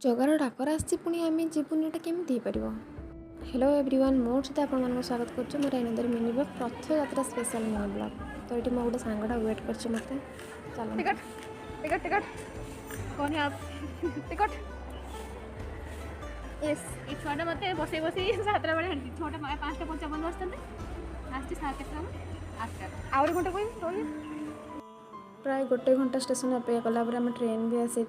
जगार डाकर आसी पुणी आम जीवन एटा केमी हो पार। हेलो एवरीवन मोर सहित आपको स्वागत करुँ मोर एनदर मिनी ब्लॉग रथ यात्रा स्पेशल मिनी ब्लॉग। तो ये मो गोटे सांगटा वेट कर चलो टिकट टिकट टिकट कौन है आप टिकट यस ये छुआटा मत बस बस 7टा बेले हांटी 6टा 5:55 बसते लास्ट 7टा 8टा आउरी घंटे कोई प्राय गोटे घंटा स्टेशन अपेक्षा कलापर आम ट्रेन भी आसी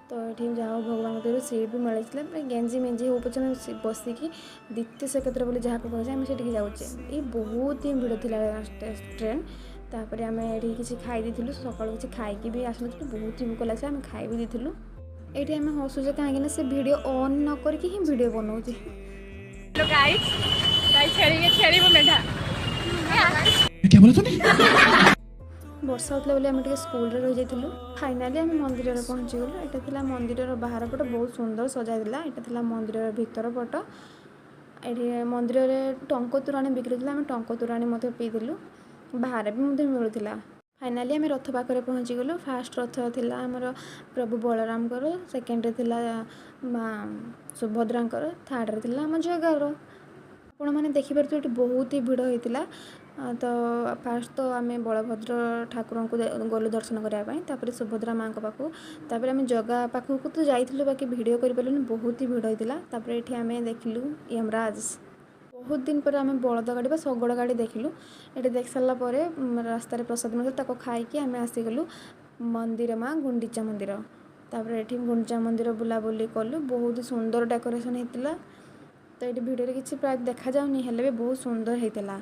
तो ये जहाँ भगवान दर सीट भी मिलता पूरा गेंजी मेंजी हो पचे बसिकी द्वितीय श्रीक्षेत्र बोली जहाँ को कहे आम से जाऊे ये बहुत ही भिड़ थी ट्रेन तापर आम ये किसी खाई थी सकाल किसी खाई भी आसन बहुत ही भूक लगे आम खाई भी देलु ये आम हसुचे कहीं से वीडियो ऑन न करके ही वीडियो बनाऊे। वर्षा होता बोली आम स्कूल रही जाइलु फाइनाली आम मंदिर पहुँची गलु। यहाँ मंदिर बाहर पट बहुत सुंदर सजाइला यहाँ मंदिर भीतर पट ये मंदिर टंक तोराणी बिक्री आम टंक तोराणी पीलु बाहर भी मिलूला। फाइनाली आम रथ पाखे पहुँची गलु। फास्ट रथ थिला आमर प्रभु बलराम सेकेंड रे माँ सुभद्रा थर्ड रे आम जगार आपण मैंने देखिपार ये बहुत ही भिड़ होता। तो फास्ट तो आम बलभद्र ठाकुर को गलु दर्शन करने सुभद्रा माँ पाखु आम जगह पाखक तो जाइलु बाकी भिडियो कर बहुत ही भिड़ होता। ये आम देखिलु यमराज बहुत दिन पर आम बलद गाड़ी शगड़ गाड़ी देखिलु। ये देख सारापर रास्त प्रसाद मिलता खाई आम आसीगलु मंदिर माँ गुंडीचा मंदिर ये गुंडीचा मंदिर बुलाबुली कलु बहुत सुंदर डेकोरेशन होता। तो ये भिडियो किसी प्राय देखा जाऊनी हेल्ले भी बहुत सुंदर होता।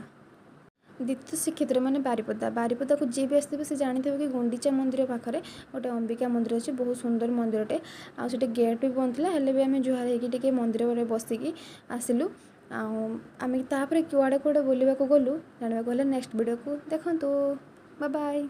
द्वितीय श्रीक्षेत्र माने बारिपदा को जी भी आसते से जानी कि गुंडीचा मंदिर पाखे गोटे अंबिका मंदिर अच्छे बहुत सुंदर मंदिरटे आठ गेट भी बंद था हेल्ले भी आम जुहार होगी मंदिर बसिकी आसिलु आम तापर कुआड़े कुआड़े बुलवाक गलु जानवा नेक्स्ट वीडियो को देखु बाय बाय।